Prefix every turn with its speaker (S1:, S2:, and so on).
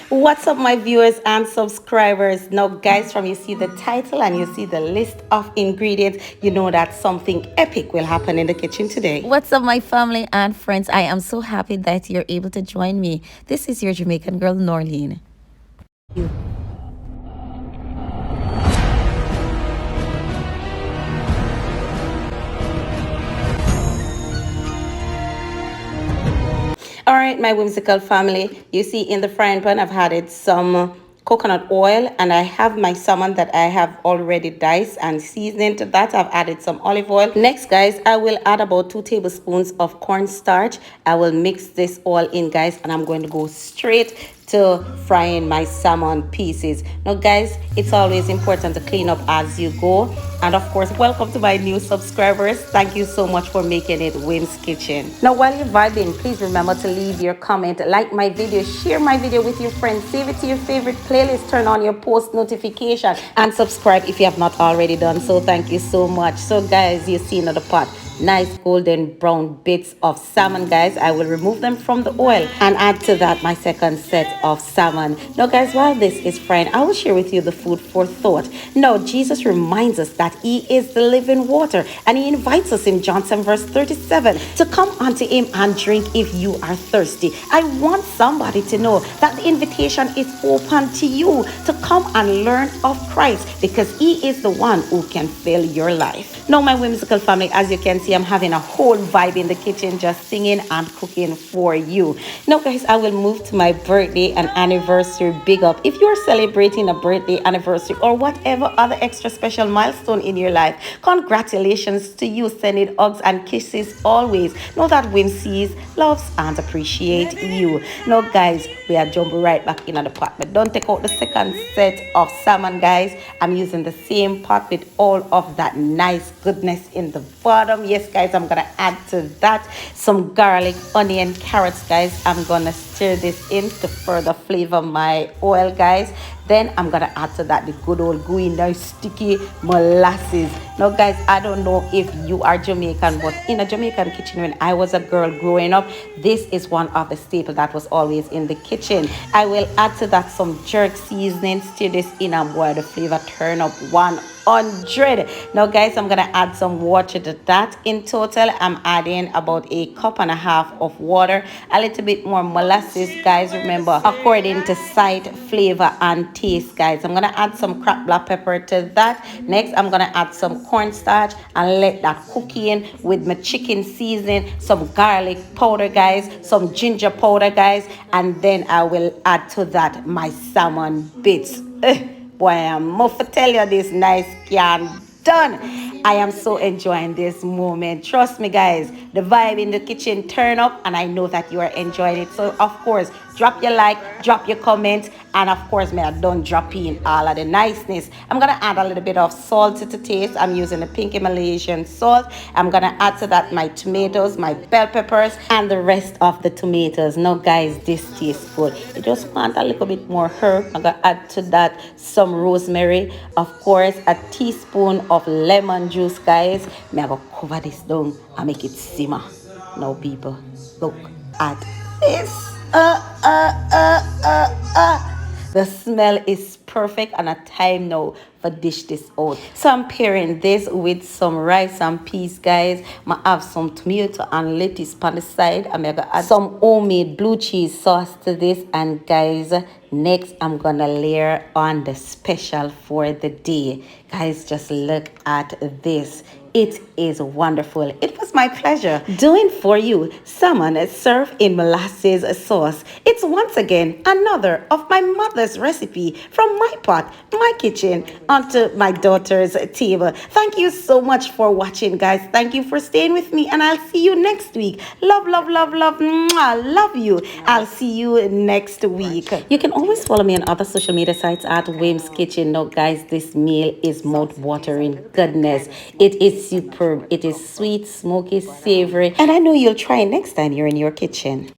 S1: What's up, my viewers and subscribers? Now, guys, from you see the title and you see the list of ingredients, you know that something epic will happen in the kitchen today.
S2: What's up, my family and friends? I am so happy that you're able to join me. This is your Jamaican girl, Norleen.
S1: All right, my whimsical family, you see in the frying pan, I've added some coconut oil and I have my salmon that I have already diced and seasoned. To that, I've added some olive oil. Next, guys, I will add about 2 tablespoons of cornstarch. I will mix this all in, guys, and I'm going to go straight to frying my salmon pieces. Now, guys, it's always important to clean up as you go. And of course, welcome to my new subscribers. Thank you so much for making it Wim's Kitchen. Now, while you're vibing, please remember to leave your comment, like my video, share my video with your friends, save it to your favorite playlist, turn on your post notification, and subscribe if you have not already done so. Thank you so much. So, guys, you see another pot. Nice golden brown bits of salmon, guys. I will remove them from the oil and add to that my second set of salmon. Now, guys, while this is frying, I will share with you the food for thought. Now, Jesus reminds us that he is the living water, and he invites us in John 7 verse 37 to come unto him and drink if you are thirsty. I want somebody to know that the invitation is open to you to come and learn of Christ, because he is the one who can fill your life. Now, my whimsical family, as you can see, I'm having a whole vibe in the kitchen, just singing and cooking for you. Now, guys, I will move to my birthday and anniversary big up. If you're celebrating a birthday, anniversary, or whatever other extra special milestone in your life, congratulations to you. Sending hugs and kisses always. Know that Wim sees, loves, and appreciates you. Now, guys, we are jumping right back in the pot, but don't take out the second set of salmon, guys. I'm using the same pot with all of that nice goodness in the bottom. Yes, guys, I'm gonna add to that some garlic, onion, carrots, guys. I'm gonna stir this in to further flavor my oil, guys. Then I'm gonna add to that the good old gooey, nice sticky molasses. Now, guys, I don't know if you are Jamaican, but in a Jamaican kitchen, when I was a girl growing up, this is one of the staples that was always in the kitchen. I will add to that some jerk seasoning, stir this in, and boy, the flavor turn up 100. Now, guys, I'm gonna add some water to that. In total, I'm adding about 1.5 cups of water, a little bit more molasses, guys. Remember, according to sight, flavor, and taste, guys. I'm gonna add some cracked black pepper to that. Next, I'm gonna add some cornstarch and let that cook in with my chicken seasoning, some garlic powder, guys, some ginger powder, guys, and then I will add to that my salmon bits. Boy, I'm more for tell you this nice can done. I am so enjoying this moment. Trust me, guys, the vibe in the kitchen turn up, and I know that you are enjoying it. So, of course, drop your like, drop your comment, and of course, may I don't drop in all of the niceness. I'm gonna add a little bit of salt to taste. I'm using the pinky Malaysian salt. I'm gonna add to that my tomatoes, my bell peppers, and the rest of the tomatoes. Now, guys, this tastes good. You just want a little bit more herb. I'm gonna add to that some rosemary, of course, a teaspoon of lemon juice, guys. I'm gonna cover this down and make it simmer. Now, people, look at this. The smell is perfect, and a time now for dish this out. So I'm pairing this with some rice and peas, guys. I have some tomato and lettuce on the side. I'm gonna add some homemade blue cheese sauce to this, and guys, next I'm gonna layer on the special for the day. Guys, just look at this. It is wonderful. It was my pleasure doing for you salmon served in molasses sauce. It's once again another of my mother's recipe from my pot, my kitchen, onto my daughter's table. Thank you so much for watching, guys. Thank you for staying with me, and I'll see you next week. Love, love, love, love. Mwah, love you. I'll see you next week. You can always follow me on other social media sites at Wim's Kitchen. Now, guys, this meal is mouth-watering goodness. It is superb. It is sweet, smoky, savory, and I know you'll try it next time you're in your kitchen.